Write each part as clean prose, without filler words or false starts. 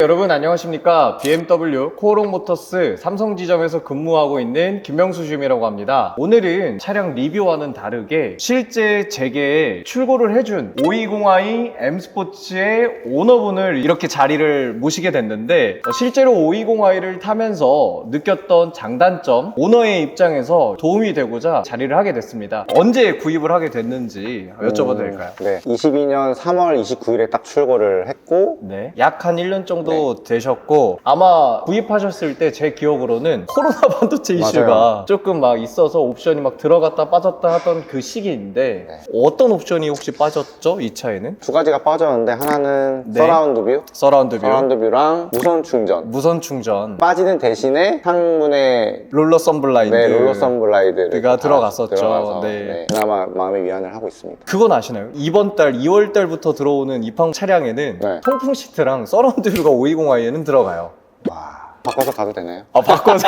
여러분 안녕하십니까. BMW 코오롱 모터스 삼성 지점에서 근무하고 있는 김명수 주임이라고 합니다. 오늘은 차량 리뷰와는 다르게 실제 제게에 출고를 해준 520i M 스포츠의 오너분을 이렇게 자리를 모시게 됐는데 실제로 520i를 타면서 느꼈던 장단점, 오너의 입장에서 도움이 되고자 자리를 하게 됐습니다. 언제 구입을 하게 됐는지 여쭤봐도 될까요? 네, 22년 3월 29일에 딱 출고를 했고 네, 약 한 1년 정도 되셨고 아마 구입하셨을 때 제 기억으로는 코로나 반도체 이슈가 맞아요. 조금 막 있어서 옵션이 막 들어갔다 빠졌다 하던 그 시기인데 어떤 옵션이 혹시 빠졌죠? 이 차에는? 두 가지가 빠졌는데 하나는 네. 서라운드 뷰, 서라운드 뷰, 랑 무선 충전. 무선 충전, 빠지는 대신에 창문에 롤러 선블라이드. 롤러 선블라이드가 들어갔었죠. 네. 그나마 마음의 위안을 하고 있습니다. 그건 아시나요? 이번 달 2월 달부터 들어오는 입항 차량에는 네. 통풍 시트랑 서라운드 뷰가 520i에는 들어가요. 와, 바꿔서 가도 되나요? 아, 바꿔서.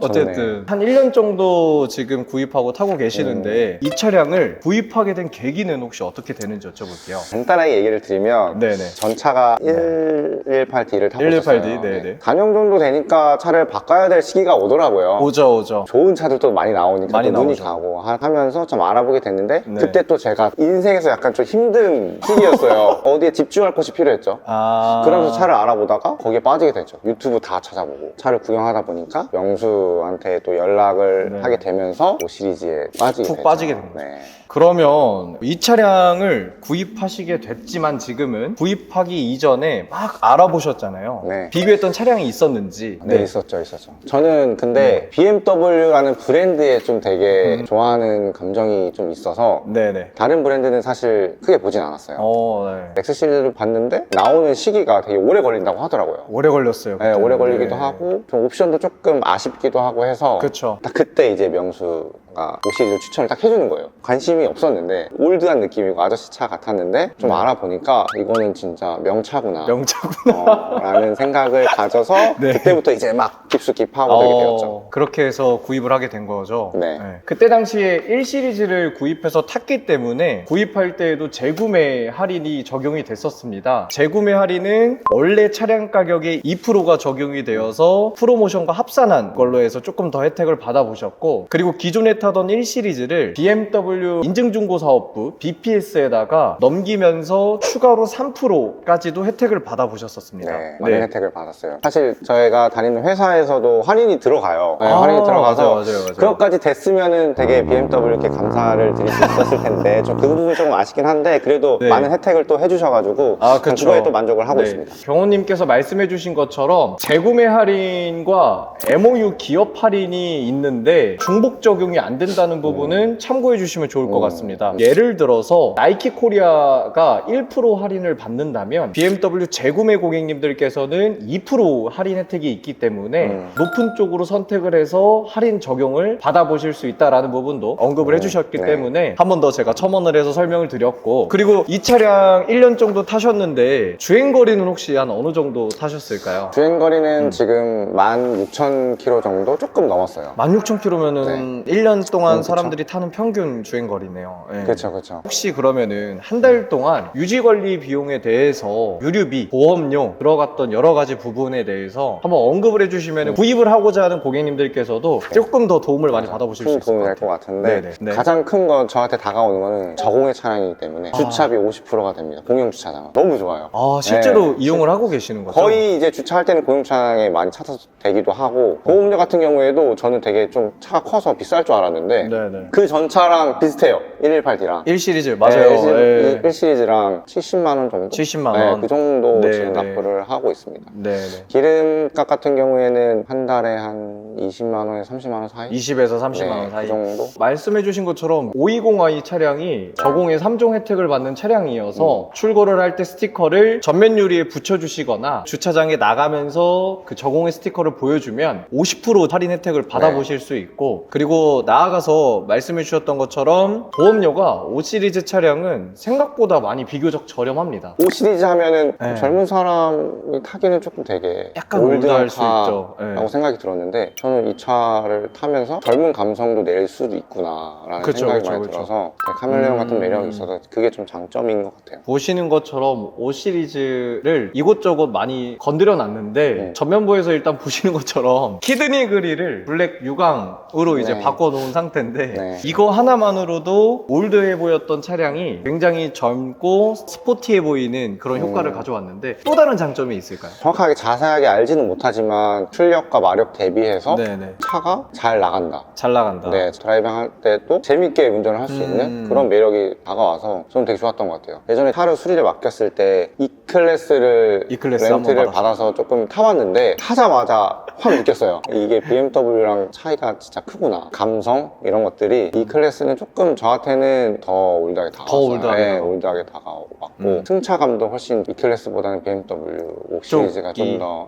어쨌든 한 1년 정도 지금 구입하고 타고 계시는데 이 차량을 구입하게 된 계기는 혹시 어떻게 되는지 여쭤볼게요. 간단하게 얘기를 드리면 네네. 전차가 118D를 타고 118D, 있었어요. 네네. 4년 정도 되니까 차를 바꿔야 될 시기가 오더라고요. 오죠. 좋은 차들도 많이 나오니까 많이 또 눈이 나오죠. 가고 하면서 좀 알아보게 됐는데 네. 그때 또 제가 인생에서 약간 좀 힘든 시기였어요. 어디에 집중할 것이 필요했죠. 아. 그러면서 차를 알아보다가 거기에 빠지게 됐죠. 유튜브 다 찾아보고 차를 구경하다 보니까 명수한테 또 연락을 네. 하게 되면서 5 시리즈에 빠지게 푹 됐죠. 빠지게 된 거죠. 네. 그러면 이 차량을 구입하시게 됐지만 지금은 구입하기 이전에 막 알아보셨잖아요. 네. 비교했던 차량이 있었는지. 네, 있었죠. 저는 근데 BMW라는 브랜드에 좀 되게 좋아하는 감정이 좀 있어서 네네. 다른 브랜드는 사실 크게 보진 않았어요. 네. X 시리즈를 봤는데 나오는 시기가 되게 오래 걸린다고 하더라고요. 오래 걸렸어요. 네, 그때는. 오래 걸리기도 네. 하고 좀 옵션도 조금 아쉽기도 하고 해서 그쵸. 딱 그때 이제 명수가 5 시리즈 추천을 딱 해주는 거예요. 관심이 없었는데 올드한 느낌이고 아저씨 차 같았는데 좀 네. 알아보니까 이거는 진짜 명차구나 명차구나. 라는 생각을 가져서 네. 그때부터 이제 막 깊숙이 파고들게 되었죠. 그렇게 해서 구입을 하게 된 거죠. 네. 그때 당시에 1 시리즈를 구입해서 탔기 때문에 구입할 때에도 재구매 할인이 적용이 됐었습니다. 재구매 할인은 원래 차량 가격의 2%가 적용이 되어서 프로모션과 합산한 걸로 해서 조금 더 혜택을 받아보셨고, 그리고 기존에 타던 1 시리즈를 BMW 인증중고사업부 BPS에다가 넘기면서 추가로 3%까지도 혜택을 받아보셨었습니다. 네, 많은 혜택을 받았어요. 사실 저희가 다니는 회사에서도 할인이 들어가요. 네, 아, 할인이 들어가서 맞아요. 그것까지 됐으면은 되게 BMW께 감사를 드릴 수 있었을 텐데 좀 그 부분 조금 아쉽긴 한데 그래도 네. 많은 혜택을 또 해주셔가지고 그쵸. 그거에 또 만족을 하고 네. 있습니다. 경호님께서 말씀해주신 것처럼 재구매 할인과 MOU 기업 할인이 있는데 중복 적용이 안 된다는 부분은 참고해주시면 좋을 것 같습니다. 예를 들어서 나이키 코리아가 1% 할인을 받는다면 BMW 재구매 고객님들께서는 2% 할인 혜택이 있기 때문에 높은 쪽으로 선택을 해서 할인 적용을 받아보실 수 있다는 부분도 언급을 해주셨기 네. 때문에 한 번 더 제가 첨언을 해서 설명을 드렸고, 그리고 이 차량 1년 정도 타셨는데 주행거리는 혹시 한 어느 정도 타셨을까요? 주행거리는 지금 16,000km 정도 조금 넘었어요. 16,000km면은 1년 동안 그쵸. 사람들이 타는 평균 주행거리네요. 네. 그렇죠. 혹시 그러면은 한 달 동안 유지관리 비용에 대해서 유류비, 보험료 들어갔던 여러 가지 부분에 대해서 한번 언급을 해주시면 구입을 하고자 하는 고객님들께서도 조금 더 도움을 많이 받아보실 수 큰 있을 도움이 것 될 같아요. 것 같은데 네네. 네. 가장 큰 건 저한테 다가오는 거는 저공해 차량이기 때문에 주차비 50%가 됩니다. 공용 주차장 너무 좋아요. 실제로 네. 이용을 하고 계시는 거죠? 거의 이제 주차할 때는 공용 차량에 많이 찾아서 되기도 하고 보험료 같은 경우에도 저는 되게 좀 차가 커서 비쌀 줄 알았는데 네네. 그 전차랑 비슷해요. 118D랑 1 시리즈 맞아요. 1 시리즈랑 70만 원 정도? 70만 원. 그 정도 네, 지금 네. 납부를 하고 있습니다. 네네. 기름값 같은 경우에는 한 달에 한 20만 원에서 30만 원 사이? 20에서 30만 원 사이. 그 정도? 말씀해주신 것처럼 520i 차량이 저공해 3종 혜택을 받는 차량이어서 출고를 할 때 스티커를 전면 유리에 붙여주시거나 주차장에 나가면서 그 저공해 스티커를 보여주면 50% 할인 혜택을 받아보실 수 있고, 그리고 나아가서 말씀해 주셨던 것처럼 보험료가 5 시리즈 차량은 생각보다 많이 비교적 저렴합니다. 5 시리즈 하면은 네. 젊은 사람이 타기는 조금 되게 약간 올드한 올드할 수 있죠. 차라고 네. 생각이 들었는데 저는 이 차를 타면서 젊은 감성도 낼 수도 있구나라는 그쵸, 생각이 그쵸, 많이 그쵸. 들어서 카멜레온 같은 매력이 있어서 그게 좀 장점인 것 같아요. 보시는 것처럼 5 시리즈를 이곳저곳 많이 건드려 놨는데 전면부에서 일단 보시는 것처럼 키드니 그릴을 블랙 유광으로 이제 네. 바꿔놓은 상태인데 네. 이거 하나만으로도 올드해 보였던 차량이 굉장히 젊고 스포티해 보이는 그런 효과를 가져왔는데 또 다른 장점이 있을까요? 정확하게 자세하게 알지는 못하지만 출력과 마력 대비해서 네네. 차가 잘 나간다. 잘 나간다. 네, 드라이빙 할 때도 재밌게 운전을 할 수 있는 그런 매력이 다가와서 저는 되게 좋았던 것 같아요. 예전에 차를 수리를 맡겼을 때 E클래스를 E클래스 렌트를 한번 받아서 조금 타봤는데 타자마자 확 느꼈어요. 이게 BMW랑 차이가 진짜 크구나. 감성 이런 것들이 E클래스는 조금 저한테는 더 올드하게 다가왔어요. 더 올드하게 네, 올드하게 다가왔고 승차감도 훨씬 E클래스보다는 BMW 5 시리즈가 좀 더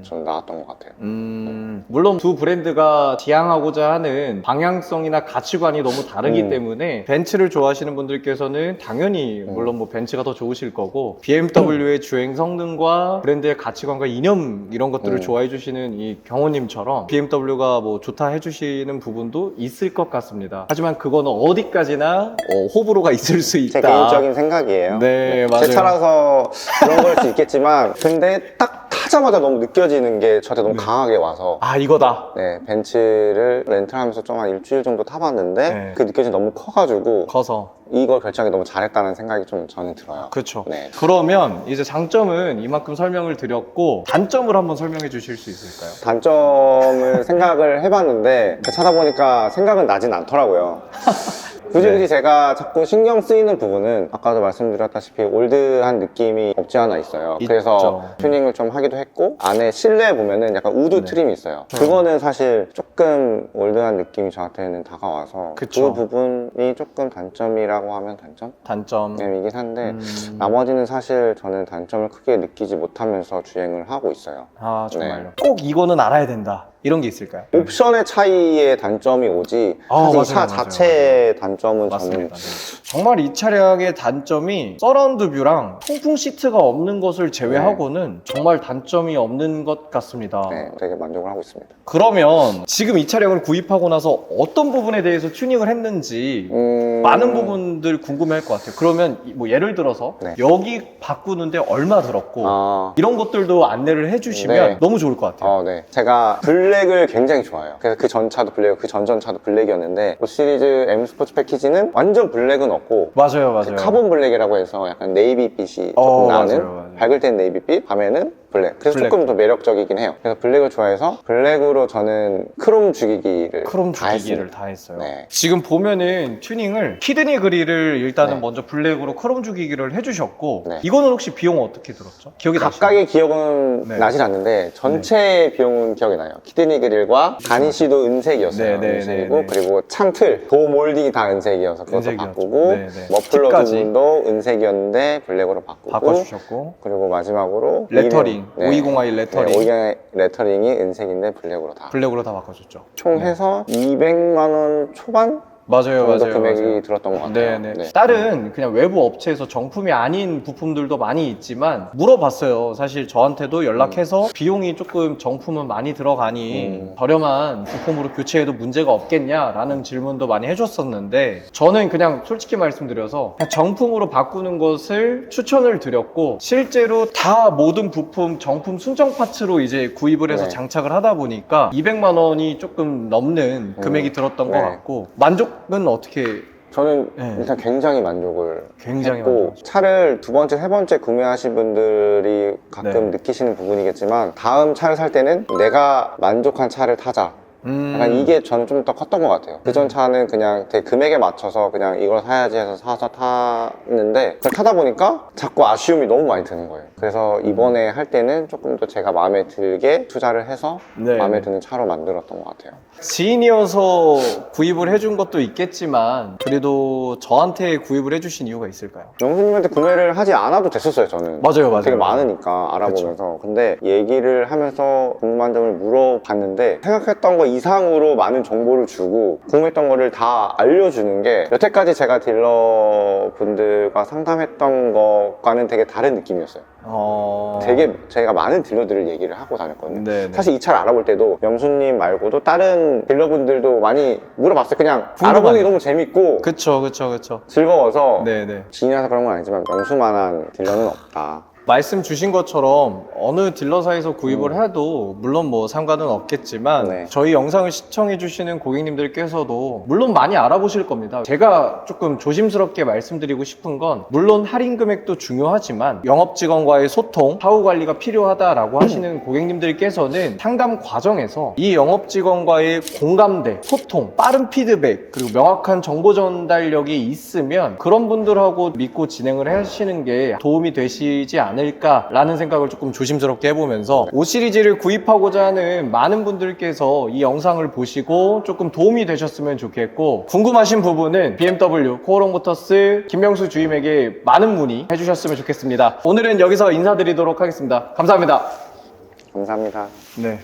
좀 나았던 것 같아요. 물론 두 브랜드가 지향하고자 하는 방향성이나 가치관이 너무 다르기 때문에 벤츠를 좋아하시는 분들께서는 당연히 물론 뭐 벤츠가 더 좋으실 거고 BMW의 주행 성능과 브랜드의 가치관과 이념 이런 것들을 좋아해 주시는 이 경호님처럼 BMW가 뭐 좋다 해주시는 부분도 있을 것 같습니다. 하지만 그거는 어디까지나 호불호가 있을 수 제 있다. 개인적인 생각이에요. 네, 맞아요. 제 차라서 그런 걸 수 있겠지만 근데 딱 타자마자 너무 느껴지는 게 저한테 너무 강하게 와서 아 이거다. 네, 벤츠를 렌트하면서 좀 한 일주일 정도 타봤는데 네. 그 느껴짐이 너무 커가지고 커서. 이걸 결정이 너무 잘했다는 생각이 좀 저는 들어요. 그렇죠. 네. 그러면 이제 장점은 이만큼 설명을 드렸고 단점을 한번 설명해 주실 수 있을까요? 단점을 생각을 해봤는데 찾아보니까 생각은 나진 않더라고요. 굳이 제가 자꾸 신경 쓰이는 부분은 아까도 말씀드렸다시피 올드한 느낌이 없지 않아 있어요. 그래서 있죠. 튜닝을 좀 하기도 했고 안에 실내에 보면은 약간 우드 트림이 있어요. 그거는 사실 조금 올드한 느낌이 저한테는 다가와서 그쵸. 그 부분이 조금 단점이라고 하면 단점. 단점이긴 한데 나머지는 사실 저는 단점을 크게 느끼지 못하면서 주행을 하고 있어요. 아 정말요. 꼭 이거는 알아야 된다. 이런 게 있을까요? 옵션의 차이에 단점이 오지 아, 사실 이 차 맞아요, 자체의 단점은 맞습니다. 네. 정말 이 차량의 단점이 서라운드 뷰랑 통풍 시트가 없는 것을 제외하고는 정말 단점이 없는 것 같습니다. 네, 되게 만족을 하고 있습니다. 그러면 지금 이 차량을 구입하고 나서 어떤 부분에 대해서 튜닝을 했는지 많은 부분들 궁금해할 것 같아요. 그러면 뭐 예를 들어서 네. 여기 바꾸는데 얼마 들었고 이런 것들도 안내를 해주시면 네. 너무 좋을 것 같아요. 네. 제가 블랙을 굉장히 좋아해요. 그래서 그 전 차도 블랙이고 그 전전 차도 블랙이었는데 5 시리즈 M 스포츠 패키지는 완전 블랙은 없고 맞아요. 그 카본 블랙이라고 해서 약간 네이비빛이 조금 나는 맞아요. 밝을 땐 네이비빛, 밤에는 블랙. 그래서 블랙. 조금 더 매력적이긴 해요. 그래서 블랙을 좋아해서 블랙으로 저는 크롬 주기기를 크롬 다 주기기를 했습니다. 다 했어요. 네. 지금 보면은 튜닝을 키드니 그릴을 일단은 네. 먼저 블랙으로 크롬 주기기를 해주셨고 네. 이거는 혹시 비용 어떻게 들었죠? 기억이 나시나요? 각각의 기억은 네. 나진 않는데 전체 비용은 기억이 나요. 키드니 그릴과 가니쉬도 은색이었어요. 네, 네, 은색이고 네, 네. 그리고 창틀, 도 몰딩이 다 은색이어서 그것도 은색이었죠. 바꾸고 네, 네. 머플러 팁까지. 부분도 은색이었는데 블랙으로 바꾸고 바꿔주셨고 그리고 마지막으로 레터링 네. 5201 레터링 5201 레터링이 은색인데 블랙으로 다 블랙으로 다 바꿔줬죠. 총 해서 200만 원 초반 맞아요, 정도 맞아요. 금액이 맞아요. 들었던 것 같아요. 네네. 네. 다른 그냥 외부 업체에서 정품이 아닌 부품들도 많이 있지만 물어봤어요. 사실 저한테도 연락해서 비용이 조금 정품은 많이 들어가니 저렴한 부품으로 교체해도 문제가 없겠냐라는 질문도 많이 해줬었는데 저는 그냥 솔직히 말씀드려서 그냥 정품으로 바꾸는 것을 추천을 드렸고 실제로 다 모든 부품 정품 순정 파츠로 이제 구입을 해서 네. 장착을 하다 보니까 200만 원이 조금 넘는 금액이 들었던 것 네. 같고 만족은 어떻게 저는 네. 일단 굉장히 만족을 굉장히 했고 만족하셨어요. 차를 두 번째, 세 번째 구매하신 분들이 가끔 네. 느끼시는 부분이겠지만 다음 차를 살 때는 내가 만족한 차를 타자. 약간 이게 저는 좀 더 컸던 것 같아요. 그전 차는 그냥 되게 금액에 맞춰서 그냥 이걸 사야지 해서 사서 탔는데 그걸 타다 보니까 자꾸 아쉬움이 너무 많이 드는 거예요. 그래서 이번에 할 때는 조금 더 제가 마음에 들게 투자를 해서 네. 마음에 드는 차로 만들었던 것 같아요. 지인이어서 구입을 해준 것도 있겠지만 그래도 저한테 구입을 해주신 이유가 있을까요? 영수님한테 구매를 하지 않아도 됐었어요, 저는. 맞아요, 맞아요. 되게 많으니까 알아보면서. 근데 얘기를 하면서 궁금한 점을 물어봤는데 생각했던 거 이상으로 많은 정보를 주고 궁금했던 거를 다 알려주는 게 여태까지 제가 딜러분들과 상담했던 것과는 되게 다른 느낌이었어요. 되게 제가 많은 딜러들을 얘기를 하고 다녔거든요. 네네. 사실 이 차를 알아볼 때도 명수님 말고도 다른 딜러분들도 많이 물어봤어요. 그냥 궁금하네. 알아보는 게 너무 재밌고 그쵸. 즐거워서 네네. 지인이라서 그런 건 아니지만 명수만한 딜러는 없다. 말씀 주신 것처럼 어느 딜러사에서 구입을 해도 물론 뭐 상관은 없겠지만 네. 저희 영상을 시청해 주시는 고객님들께서도 물론 많이 알아보실 겁니다. 제가 조금 조심스럽게 말씀드리고 싶은 건 물론 할인 금액도 중요하지만 영업 직원과의 소통, 사후 관리가 필요하다라고 하시는 고객님들께서는 상담 과정에서 이 영업 직원과의 공감대, 소통, 빠른 피드백 그리고 명확한 정보 전달력이 있으면 그런 분들하고 믿고 진행을 하시는 게 도움이 되시지 않을까라는 생각을 조금 조심스럽게 해보면서 5 시리즈를 구입하고자 하는 많은 분들께서 이 영상을 보시고 조금 도움이 되셨으면 좋겠고 궁금하신 부분은 BMW 코오롱 모터스 김명수 주임에게 많은 문의 해주셨으면 좋겠습니다. 오늘은 여기서 인사드리도록 하겠습니다. 감사합니다. 감사합니다. 네.